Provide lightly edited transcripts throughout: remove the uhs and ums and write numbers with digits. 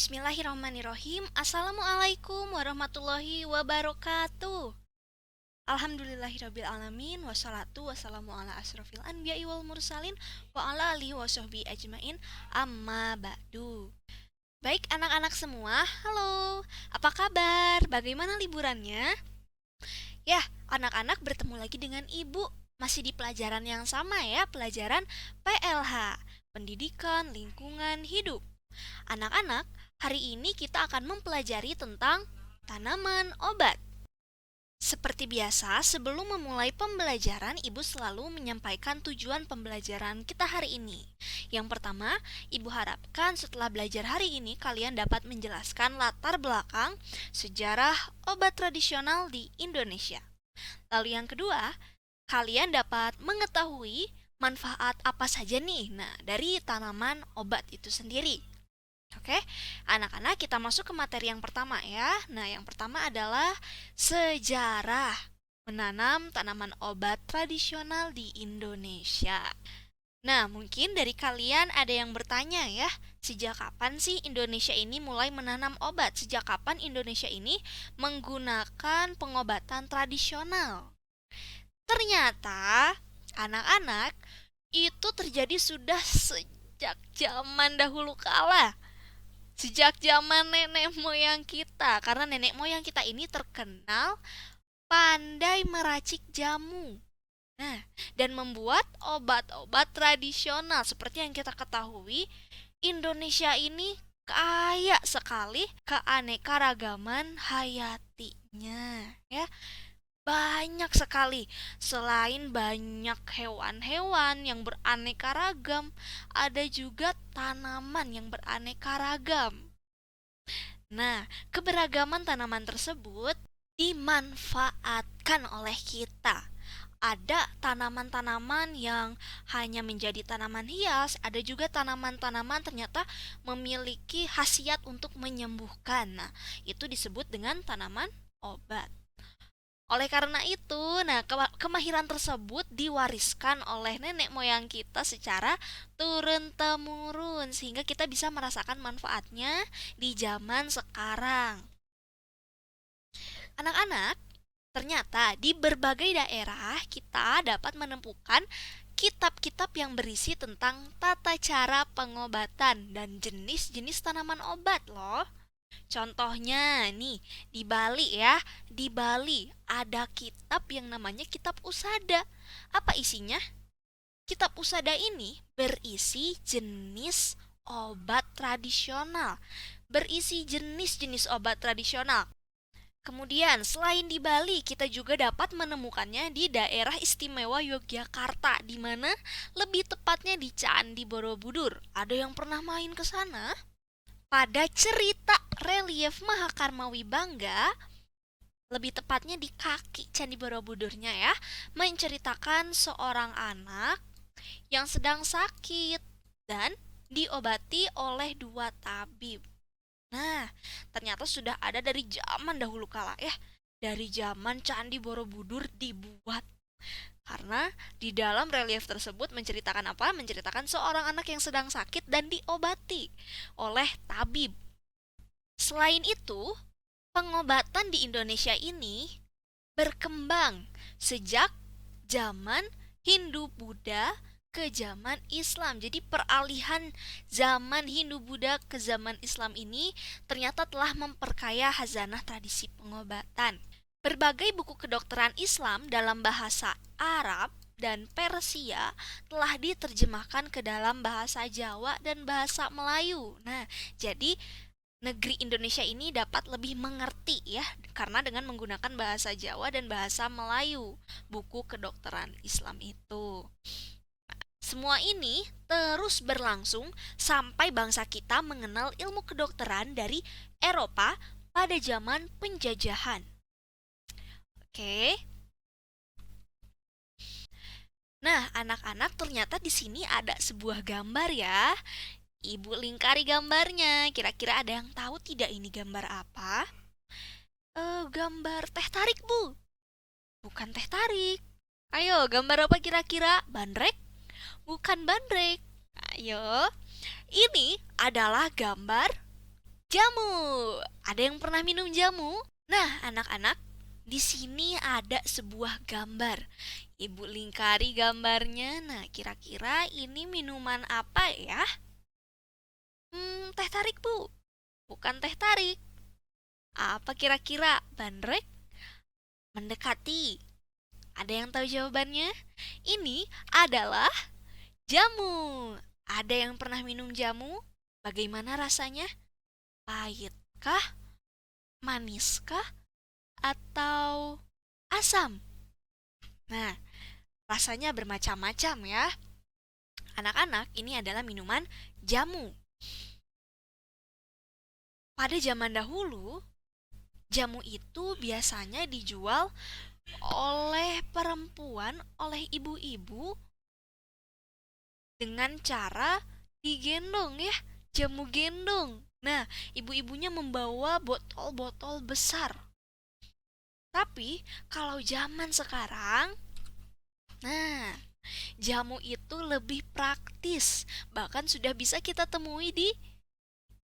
Bismillahirrahmanirrahim. Assalamualaikum warahmatullahi wabarakatuh. Alhamdulillahirrabbilalamin. Wassalatu wassalamu ala asrofil anbiya'i wal mursalin wa ala alihi wa sahbihi ajmain. Amma ba'du. Baik anak-anak semua, halo. Apa kabar? Bagaimana liburannya? Ya, anak-anak bertemu lagi dengan ibu. Masih di pelajaran yang sama ya, pelajaran PLH, Pendidikan Lingkungan Hidup. Anak-anak, hari ini kita akan mempelajari tentang tanaman obat. Seperti biasa, sebelum memulai pembelajaran, Ibu selalu menyampaikan tujuan pembelajaran kita hari ini. Yang pertama, Ibu harapkan setelah belajar hari ini kalian dapat menjelaskan latar belakang sejarah obat tradisional di Indonesia. Lalu yang kedua, kalian dapat mengetahui manfaat apa saja nih, dari tanaman obat itu sendiri. Oke, anak-anak kita masuk ke materi yang pertama ya. Yang pertama adalah sejarah menanam tanaman obat tradisional di Indonesia. Mungkin dari kalian ada yang bertanya ya, sejak kapan sih Indonesia ini mulai menanam obat? Sejak kapan Indonesia ini menggunakan pengobatan tradisional? Ternyata, anak-anak, itu terjadi sudah sejak zaman dahulu kala. Sejak zaman nenek moyang kita, karena nenek moyang kita ini terkenal pandai meracik jamu. Dan membuat obat-obat tradisional. Seperti yang kita ketahui, Indonesia ini kaya sekali keanekaragaman hayatinya, ya. Banyak sekali. Selain banyak hewan-hewan yang beraneka ragam, ada juga tanaman yang beraneka ragam. Keberagaman tanaman tersebut dimanfaatkan oleh kita. Ada tanaman-tanaman yang hanya menjadi tanaman hias, ada juga tanaman-tanaman ternyata memiliki khasiat untuk menyembuhkan. Itu disebut dengan tanaman obat. Oleh karena itu, kemahiran tersebut diwariskan oleh nenek moyang kita secara turun-temurun sehingga kita bisa merasakan manfaatnya di zaman sekarang. Anak-anak, ternyata di berbagai daerah kita dapat menemukan kitab-kitab yang berisi tentang tata cara pengobatan dan jenis-jenis tanaman obat loh. Contohnya nih, di Bali ya, di Bali ada kitab yang namanya Kitab Usada. Apa isinya? Kitab Usada ini berisi jenis obat tradisional. Berisi jenis-jenis obat tradisional. Kemudian, selain di Bali, kita juga dapat menemukannya di daerah istimewa Yogyakarta, di mana lebih tepatnya di Candi Borobudur. Ada yang pernah main ke sana? Pada cerita relief Mahakarma Wibangga, lebih tepatnya di kaki Candi Borobudurnya ya, menceritakan seorang anak yang sedang sakit dan diobati oleh dua tabib. Ternyata sudah ada dari zaman dahulu kala ya, dari zaman Candi Borobudur dibuat. Karena di dalam relief tersebut menceritakan apa? Menceritakan seorang anak yang sedang sakit dan diobati oleh tabib. Selain itu, pengobatan di Indonesia ini berkembang sejak zaman Hindu-Buddha ke zaman Islam. Jadi peralihan zaman Hindu-Buddha ke zaman Islam ini ternyata telah memperkaya khazanah tradisi pengobatan. Berbagai buku kedokteran Islam dalam bahasa Arab dan Persia telah diterjemahkan ke dalam bahasa Jawa dan bahasa Melayu. Jadi negeri Indonesia ini dapat lebih mengerti ya, karena dengan menggunakan bahasa Jawa dan bahasa Melayu buku kedokteran Islam itu. Semua ini terus berlangsung sampai bangsa kita mengenal ilmu kedokteran dari Eropa pada zaman penjajahan. Oke. Anak-anak, ternyata di sini ada sebuah gambar ya. Ibu lingkari gambarnya. Kira-kira ada yang tahu tidak ini gambar apa? Gambar teh tarik, Bu. Bukan teh tarik. Ayo, gambar apa kira-kira? Bandrek? Bukan bandrek. Ayo. Ini adalah gambar Jamu. Ada yang pernah minum jamu? Nah, anak-anak, di sini ada sebuah gambar. Ibu lingkari gambarnya. Nah, kira-kira ini minuman apa ya? Teh tarik, Bu. Bukan teh tarik. Apa kira-kira? Bandrek? Mendekati. Ada yang tahu jawabannya? Ini adalah jamu. Ada yang pernah minum jamu? Bagaimana rasanya? Pahitkah? Maniskah? Atau asam? Nah, rasanya bermacam-macam ya. Anak-anak, ini adalah minuman jamu. Pada zaman dahulu, jamu itu biasanya dijual oleh perempuan, oleh ibu-ibu dengan cara digendong ya, jamu gendong. Nah, ibu-ibunya membawa botol-botol besar. Tapi kalau zaman sekarang, nah, jamu itu lebih praktis. Bahkan sudah bisa kita temui di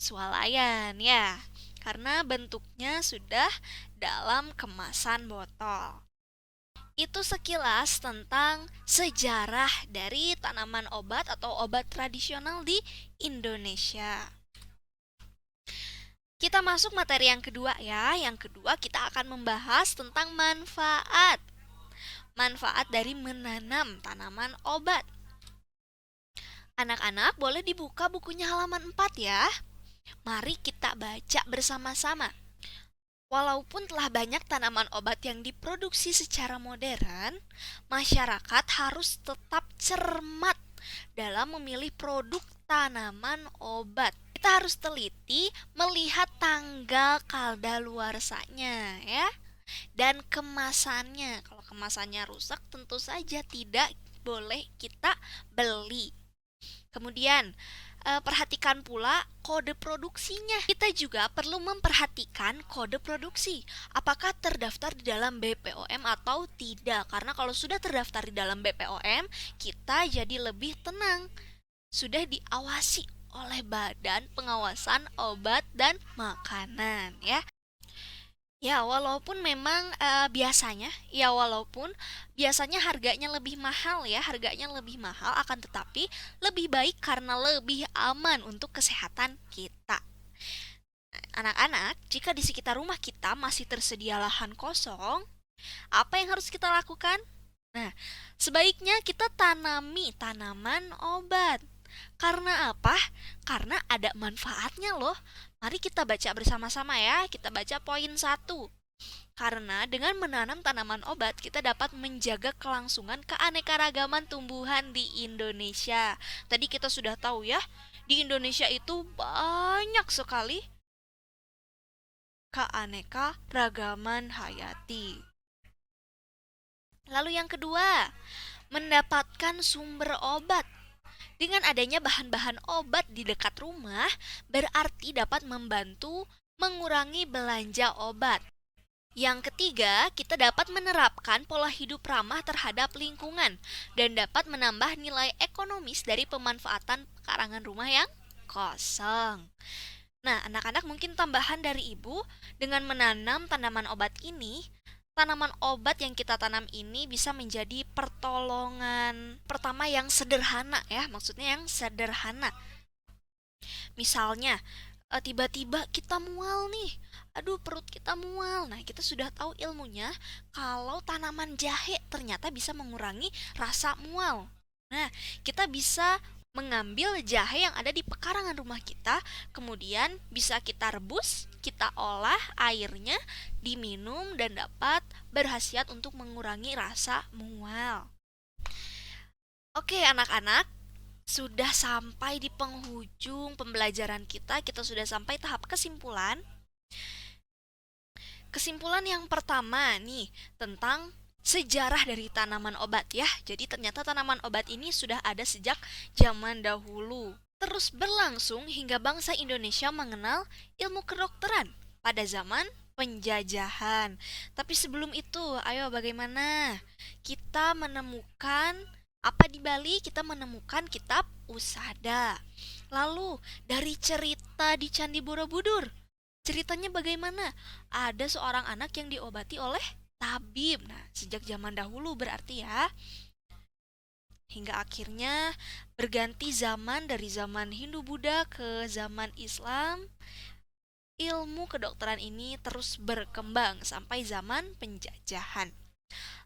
swalayan ya. Karena bentuknya sudah dalam kemasan botol. Itu sekilas tentang sejarah dari tanaman obat atau obat tradisional di Indonesia. Kita masuk materi yang kedua ya. Yang kedua kita akan membahas tentang manfaat. Manfaat dari menanam tanaman obat. Anak-anak boleh dibuka bukunya halaman 4 ya. Mari kita baca bersama-sama. Walaupun telah banyak tanaman obat yang diproduksi secara modern, masyarakat harus tetap cermat dalam memilih produk tanaman obat. Kita harus teliti melihat tanggal kadaluarsanya ya. Dan kemasannya. Kalau kemasannya rusak tentu saja tidak boleh kita beli. Kemudian perhatikan pula kode produksinya. Kita juga perlu memperhatikan kode produksi. Apakah terdaftar di dalam BPOM atau tidak? Karena kalau sudah terdaftar di dalam BPOM, kita jadi lebih tenang. Sudah diawasi oleh Badan Pengawasan Obat dan Makanan ya. Ya, walaupun memang biasanya harganya lebih mahal ya, harganya lebih mahal akan tetapi lebih baik karena lebih aman untuk kesehatan kita. Anak-anak, jika di sekitar rumah kita masih tersedia lahan kosong, apa yang harus kita lakukan? Nah, sebaiknya kita tanami tanaman obat. Karena apa? Karena ada manfaatnya loh. Mari kita baca bersama-sama ya. Kita baca poin 1. Karena dengan menanam tanaman obat, kita dapat menjaga kelangsungan keanekaragaman tumbuhan di Indonesia. Tadi kita sudah tahu ya, di Indonesia itu banyak sekali keanekaragaman hayati. Lalu yang kedua, mendapatkan sumber obat. Dengan adanya bahan-bahan obat di dekat rumah, berarti dapat membantu mengurangi belanja obat. Yang ketiga, kita dapat menerapkan pola hidup ramah terhadap lingkungan dan dapat menambah nilai ekonomis dari pemanfaatan pekarangan rumah yang kosong. Nah, anak-anak mungkin tambahan dari ibu, dengan menanam tanaman obat ini, tanaman obat yang kita tanam ini bisa menjadi pertolongan pertama yang sederhana ya, maksudnya yang sederhana. Misalnya, tiba-tiba kita mual nih, aduh perut kita mual. Nah, kita sudah tahu ilmunya kalau tanaman jahe ternyata bisa mengurangi rasa mual. Nah, kita bisa mengambil jahe yang ada di pekarangan rumah kita, kemudian bisa kita rebus, kita olah airnya, diminum dan dapat berkhasiat untuk mengurangi rasa mual. Oke, anak-anak, sudah sampai di penghujung pembelajaran kita. Kita sudah sampai tahap kesimpulan. Kesimpulan yang pertama nih tentang sejarah dari tanaman obat ya. Jadi ternyata tanaman obat ini sudah ada sejak zaman dahulu. Terus berlangsung hingga bangsa Indonesia mengenal ilmu kedokteran pada zaman penjajahan. Tapi sebelum itu, ayo bagaimana kita menemukan apa di Bali? Kita menemukan kitab Usada. Lalu, dari cerita di Candi Borobudur, ceritanya bagaimana? Ada seorang anak yang diobati oleh tabib. Nah, sejak zaman dahulu berarti ya. Hingga akhirnya berganti zaman dari zaman Hindu-Buddha ke zaman Islam, ilmu kedokteran ini terus berkembang sampai zaman penjajahan.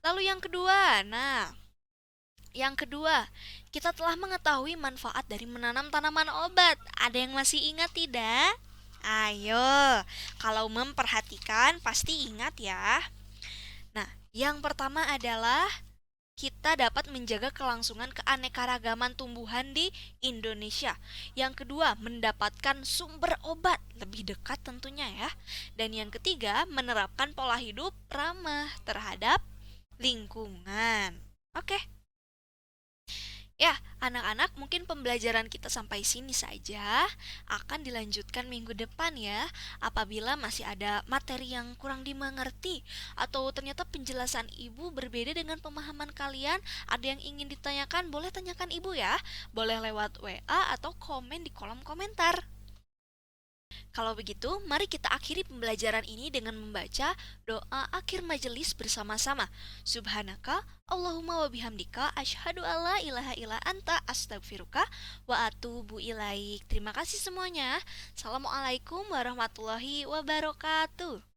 Lalu yang kedua, kita telah mengetahui manfaat dari menanam tanaman obat. Ada yang masih ingat tidak? Ayo, kalau memperhatikan pasti ingat ya. Nah, yang pertama adalah kita dapat menjaga kelangsungan keanekaragaman tumbuhan di Indonesia. Yang kedua, mendapatkan sumber obat lebih dekat tentunya ya. Dan yang ketiga, menerapkan pola hidup ramah terhadap lingkungan. Oke. Ya, anak-anak, mungkin pembelajaran kita sampai sini saja. Akan dilanjutkan minggu depan ya. Apabila masih ada materi yang kurang dimengerti atau ternyata penjelasan ibu berbeda dengan pemahaman kalian, ada yang ingin ditanyakan, boleh tanyakan ibu ya. Boleh lewat WA atau komen di kolom komentar. Kalau begitu, mari kita akhiri pembelajaran ini dengan membaca doa akhir majelis bersama-sama. Subhanaka, Allahumma wa bihamdika, asyhadu alla ilaha illa anta, astagfiruka, wa atubu ilaik. Terima kasih semuanya. Assalamualaikum warahmatullahi wabarakatuh.